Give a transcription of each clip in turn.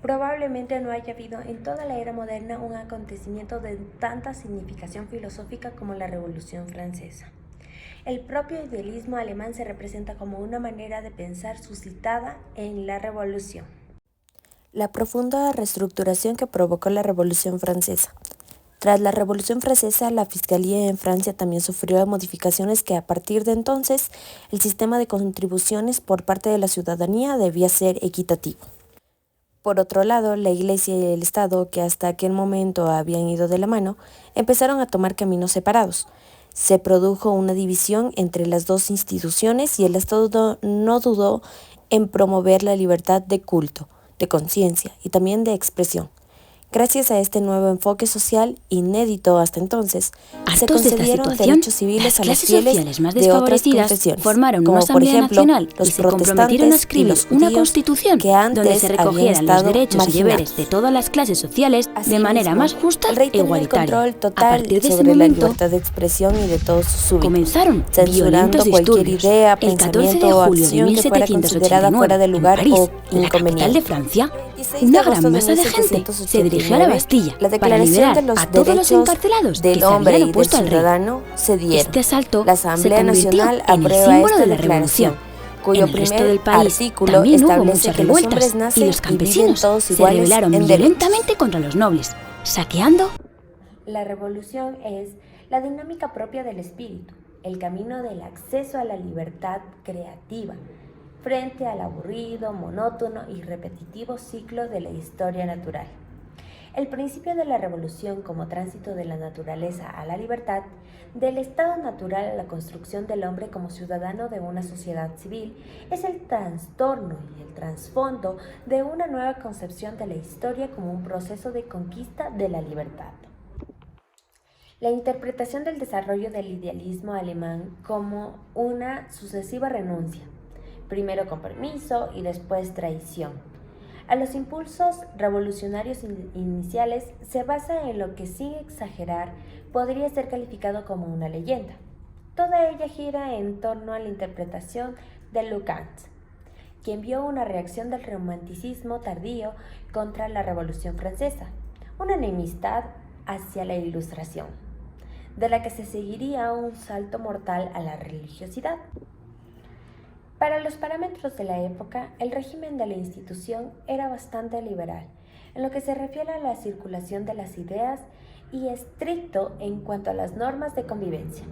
Probablemente no haya habido en toda la era moderna un acontecimiento de tanta significación filosófica como la Revolución Francesa. El propio idealismo alemán se representa como una manera de pensar suscitada en la Revolución. La profunda reestructuración que provocó la Revolución Francesa. Tras la Revolución Francesa, la fiscalía en Francia también sufrió modificaciones que a partir de entonces el sistema de contribuciones por parte de la ciudadanía debía ser equitativo. Por otro lado, la Iglesia y el Estado, que hasta aquel momento habían ido de la mano, empezaron a tomar caminos separados. Se produjo una división entre las dos instituciones y el Estado no dudó en promover la libertad de culto, de conciencia y también de expresión. Gracias a este nuevo enfoque social, inédito hasta entonces, se Hartos de esta concedieron situación, derechos civiles las a los clases fieles sociales más de otras desfavorecidas confesiones, formaron una como por asamblea ejemplo nacional y los se comprometieron a protestantes y escribir los una judíos, constitución que antes donde se habían recogieran los estado derechos y marginados. deberes de todas las clases sociales de manera más justa El rey e tenía el igualitaria. control A total partir de ese sobre la momento, libertad de expresión y de todos sus súbditos, comenzaron censurando violentos cualquier disturbios. idea, El 14 de pensamiento o julio de acción que fuera considerada 1789, fuera de en lugar París, o la capital inconveniente. de Francia, El 26 de una agosto gran de masa de gente se dirigió a la 1789, Bastilla la para Declaración liberar de los a todos los Derechos encarcelados que del se Hombre habían y del opuesto al rey. Ciudadano se dieron. Este asalto La se Asamblea convirtió Nacional en el aprueba símbolo esta de la declaración, revolución. cuyo En el resto primer del país artículo también hubo establece muchas que los revueltas hombres y nacen los y viven campesinos todos se iguales rebelaron en derechos. violentamente contra los nobles, saqueando. La revolución es la dinámica propia del espíritu, el camino del acceso a la libertad creativa, frente al aburrido, monótono y repetitivo ciclo de la historia natural. El principio de la revolución como tránsito de la naturaleza a la libertad, del estado natural a la construcción del hombre como ciudadano de una sociedad civil, es el trastorno y el trasfondo de una nueva concepción de la historia como un proceso de conquista de la libertad. La interpretación del desarrollo del idealismo alemán como una sucesiva renuncia, primero compromiso y después traición, a los impulsos revolucionarios iniciales se basa en lo que, sin exagerar, podría ser calificado como una leyenda. Toda ella gira en torno a la interpretación de Kant, quien vio una reacción del romanticismo tardío contra la Revolución Francesa, una enemistad hacia la Ilustración, de la que se seguiría un salto mortal a la religiosidad. Para los parámetros de la época, el régimen de la institución era bastante liberal, en lo que se refiere a la circulación de las ideas y estricto en cuanto a las normas de convivencia.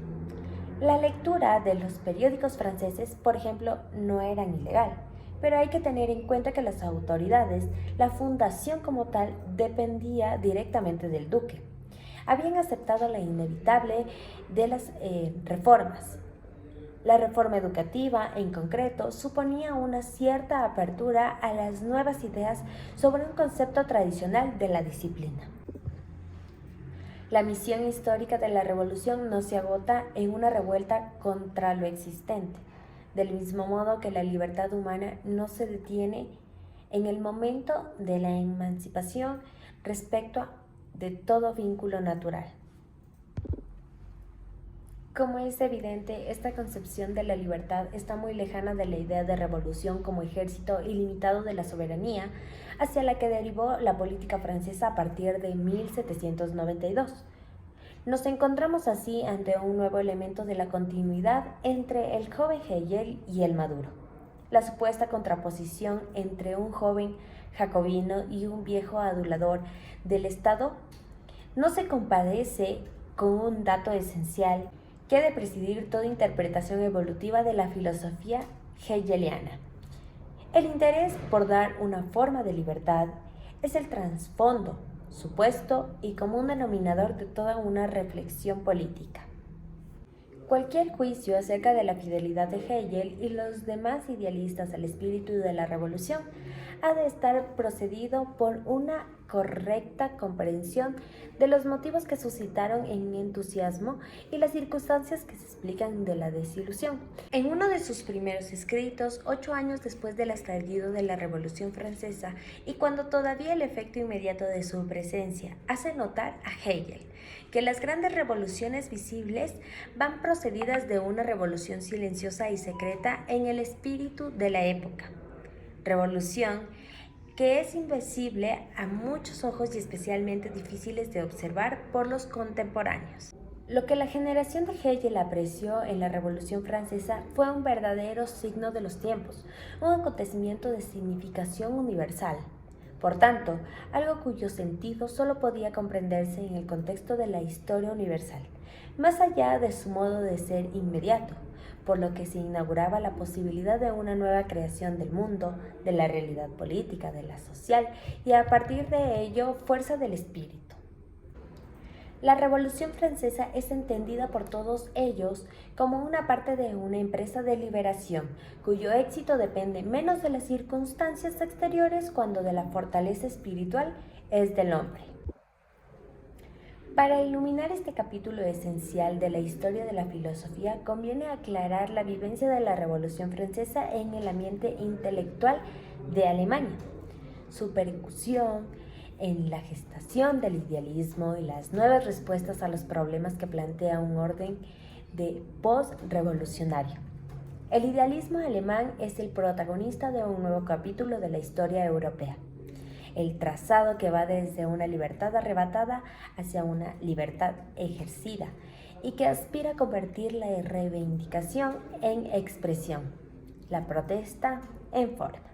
La lectura de los periódicos franceses, por ejemplo, no era ilegal, pero hay que tener en cuenta que las autoridades, la fundación como tal, dependía directamente del duque. Habían aceptado la inevitable de las reformas. La reforma educativa, en concreto, suponía una cierta apertura a las nuevas ideas sobre un concepto tradicional de la disciplina. La misión histórica de la revolución no se agota en una revuelta contra lo existente, del mismo modo que la libertad humana no se detiene en el momento de la emancipación respecto de todo vínculo natural. Como es evidente, esta concepción de la libertad está muy lejana de la idea de revolución como ejército ilimitado de la soberanía, hacia la que derivó la política francesa a partir de 1792. Nos encontramos así ante un nuevo elemento de la continuidad entre el joven Hegel y el maduro. La supuesta contraposición entre un joven jacobino y un viejo adulador del Estado no se compadece con un dato esencial que ha de presidir toda interpretación evolutiva de la filosofía hegeliana. El interés por dar una forma de libertad es el trasfondo, supuesto y común denominador de toda una reflexión política. Cualquier juicio acerca de la fidelidad de Hegel y los demás idealistas al espíritu de la revolución ha de estar procedido por una correcta comprensión de los motivos que suscitaron el entusiasmo y las circunstancias que se explican de la desilusión. En uno de sus primeros escritos, 8 años después del estallido de la Revolución Francesa y cuando todavía el efecto inmediato de su presencia hace notar a Hegel que las grandes revoluciones visibles van procedidas de una revolución silenciosa y secreta en el espíritu de la época. Revolución que es invisible a muchos ojos y especialmente difíciles de observar por los contemporáneos. Lo que la generación de Hegel apreció en la Revolución Francesa fue un verdadero signo de los tiempos, un acontecimiento de significación universal. Por tanto, algo cuyo sentido solo podía comprenderse en el contexto de la historia universal, más allá de su modo de ser inmediato, por lo que se inauguraba la posibilidad de una nueva creación del mundo, de la realidad política, de la social, y a partir de ello, fuerza del espíritu. La Revolución Francesa es entendida por todos ellos como una parte de una empresa de liberación, cuyo éxito depende menos de las circunstancias exteriores cuando de la fortaleza espiritual es del hombre. Para iluminar este capítulo esencial de la historia de la filosofía, conviene aclarar la vivencia de la Revolución Francesa en el ambiente intelectual de Alemania, su percusión en la gestación del idealismo y las nuevas respuestas a los problemas que plantea un orden de post-revolucionario. El idealismo alemán es el protagonista de un nuevo capítulo de la historia europea. El trazado que va desde una libertad arrebatada hacia una libertad ejercida y que aspira a convertir la reivindicación en expresión, la protesta en forma.